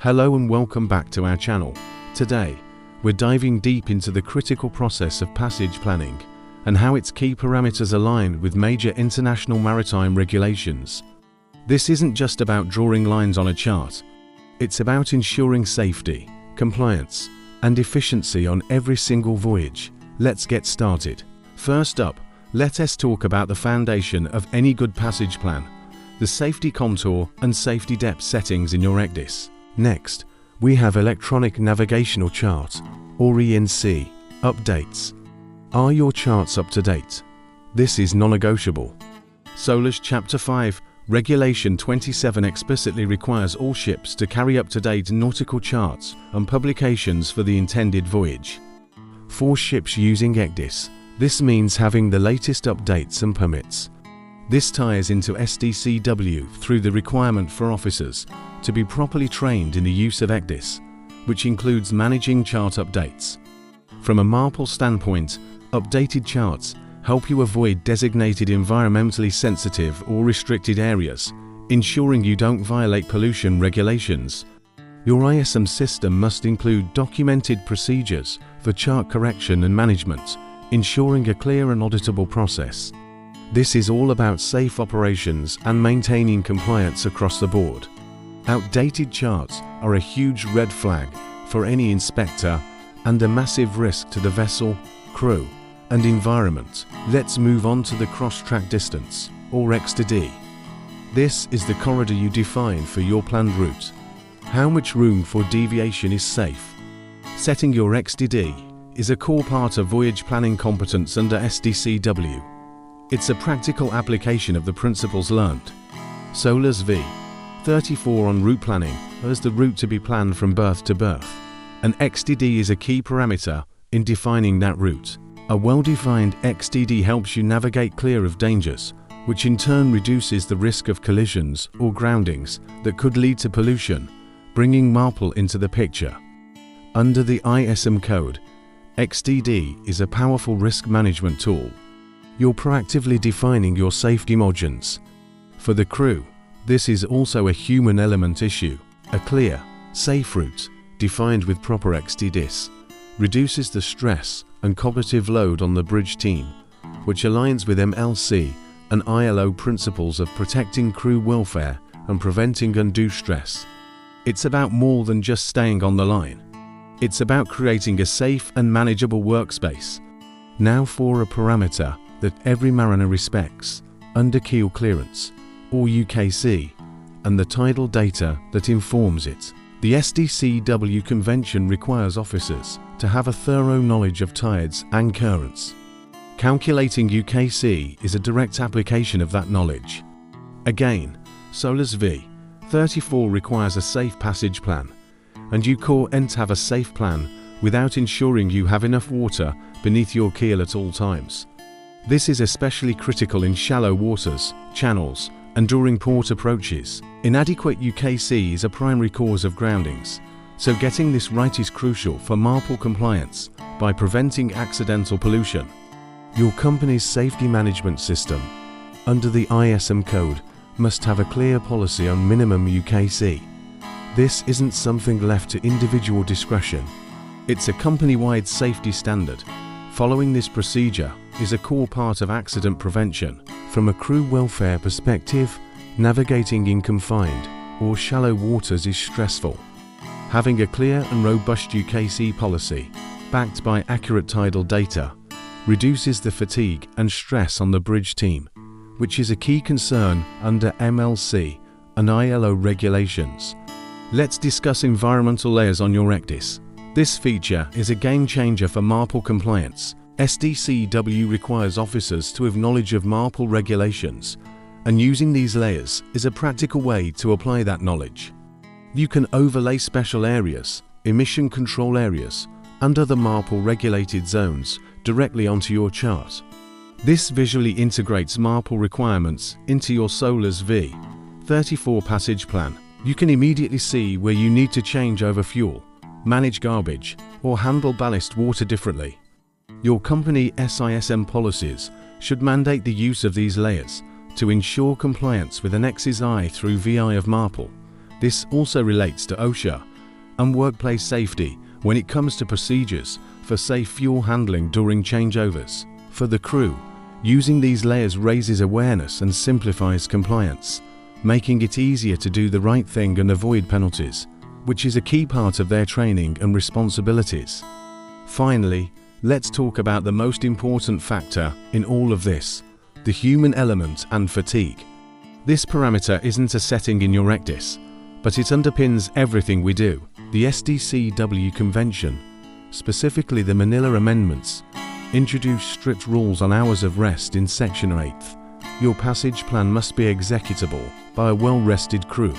Hello and welcome back to our channel. Today, we're diving deep into the critical process of passage planning and how its key parameters align with major international maritime regulations. This isn't just about drawing lines on a chart. It's about ensuring safety, compliance, and efficiency on every single voyage. Let's get started. First up, let us talk about the foundation of any good passage plan: the safety contour and safety depth settings in your ECDIS. Next, we have Electronic Navigational Chart, or ENC, updates. Are your charts up to date? This is non-negotiable. SOLAS Chapter 5, Regulation 27 explicitly requires all ships to carry up-to-date nautical charts and publications for the intended voyage. For ships using ECDIS, this means having the latest updates and permits. This ties into SDCW through the requirement for officers to be properly trained in the use of ECDIS, which includes managing chart updates. From a MARPL standpoint, updated charts help you avoid designated environmentally sensitive or restricted areas, ensuring you don't violate pollution regulations. Your ISM system must include documented procedures for chart correction and management, ensuring a clear and auditable process. This is all about safe operations and maintaining compliance across the board. Outdated charts are a huge red flag for any inspector and a massive risk to the vessel, crew, and environment. Let's move on to the cross-track distance, or ECDIS. This is the corridor you define for your planned route. How much room for deviation is safe? Setting your ECDIS is a core part of voyage planning competence under SDCW. It's a practical application of the principles learned. SOLAS V34 on route planning has the route to be planned from berth to berth. An ECDIS is a key parameter in defining that route. A well-defined ECDIS helps you navigate clear of dangers, which in turn reduces the risk of collisions or groundings that could lead to pollution, bringing MARPL into the picture. Under the ISM code, ECDIS is a powerful risk management tool. You're proactively defining your safety margins. For the crew, this is also a human element issue. A clear, safe route, defined with proper ECDIS, reduces the stress and cognitive load on the bridge team, which aligns with MLC and ILO principles of protecting crew welfare and preventing undue stress. It's about more than just staying on the line. It's about creating a safe and manageable workspace. Now for a parameter that every mariner respects: under keel clearance, or UKC, and the tidal data that informs it. The SDCW convention requires officers to have a thorough knowledge of tides and currents. Calculating UKC is a direct application of that knowledge. Again, SOLAS V34 requires a safe passage plan, and you can't have a safe plan without ensuring you have enough water beneath your keel at all times. This is especially critical in shallow waters, channels, and during port approaches. Inadequate UKC is a primary cause of groundings, so getting this right is crucial for MARPL compliance by preventing accidental pollution. Your company's safety management system, under the ISM code, must have a clear policy on minimum UKC. This isn't something left to individual discretion. It's a company-wide safety standard. Following this procedure is a core part of accident prevention. From a crew welfare perspective, navigating in confined or shallow waters is stressful. Having a clear and robust UKC policy, backed by accurate tidal data, reduces the fatigue and stress on the bridge team, which is a key concern under MLC and ILO regulations. Let's discuss environmental layers on your ECDIS. This feature is a game changer for MARPL compliance. SDCW requires officers to have knowledge of MARPL regulations, and using these layers is a practical way to apply that knowledge. You can overlay special areas, emission control areas, under the MARPL regulated zones directly onto your chart. This visually integrates MARPL requirements into your SOLAS V34 passage plan. You can immediately see where you need to change over fuel, manage garbage, or handle ballast water differently. Your company SISM policies should mandate the use of these layers to ensure compliance with an ECDIS through VI of MARPL. This also relates to OSHA and workplace safety when it comes to procedures for safe fuel handling during changeovers. For the crew, using these layers raises awareness and simplifies compliance, making it easier to do the right thing and avoid penalties, which is a key part of their training and responsibilities. Finally, let's talk about the most important factor in all of this, the human element and fatigue. This parameter isn't a setting in your ECDIS, but it underpins everything we do. The SDCW Convention, specifically the Manila Amendments, introduce strict rules on hours of rest in Section 8. Your passage plan must be executable by a well-rested crew.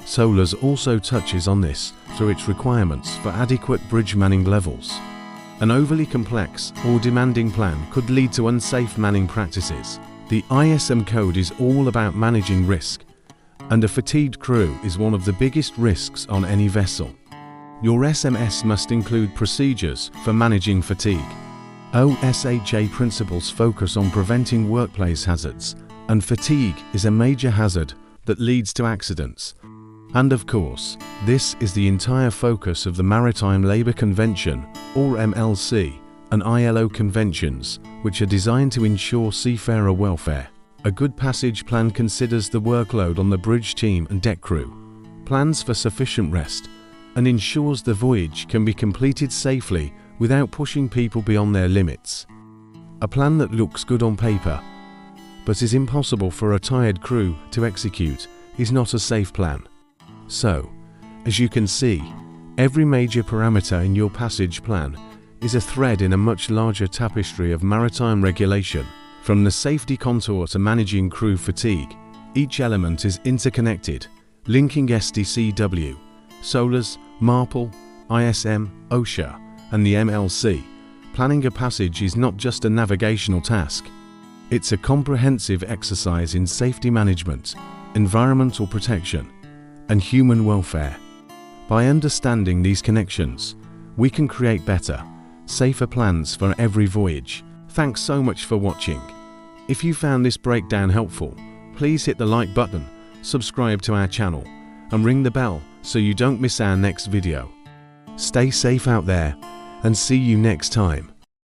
SOLAS also touches on this through its requirements for adequate bridge manning levels. An overly complex or demanding plan could lead to unsafe manning practices. The ISM code is all about managing risk, and a fatigued crew is one of the biggest risks on any vessel. Your SMS must include procedures for managing fatigue. OSHA principles focus on preventing workplace hazards, and fatigue is a major hazard that leads to accidents. And of course, this is the entire focus of the Maritime Labour Convention, or MLC, and ILO conventions, which are designed to ensure seafarer welfare. A good passage plan considers the workload on the bridge team and deck crew, plans for sufficient rest, and ensures the voyage can be completed safely without pushing people beyond their limits. A plan that looks good on paper, but is impossible for a tired crew to execute, is not a safe plan. So, as you can see, every major parameter in your passage plan is a thread in a much larger tapestry of maritime regulation. From the safety contour to managing crew fatigue, each element is interconnected, linking SDCW, SOLAS, MARPL, ISM, OSHA, and the MLC. Planning a passage is not just a navigational task. It's a comprehensive exercise in safety management, environmental protection, and human welfare. By understanding these connections, we can create better, safer plans for every voyage. Thanks so much for watching. If you found this breakdown helpful, please hit the like button, subscribe to our channel, and ring the bell so you don't miss our next video. Stay safe out there, and see you next time.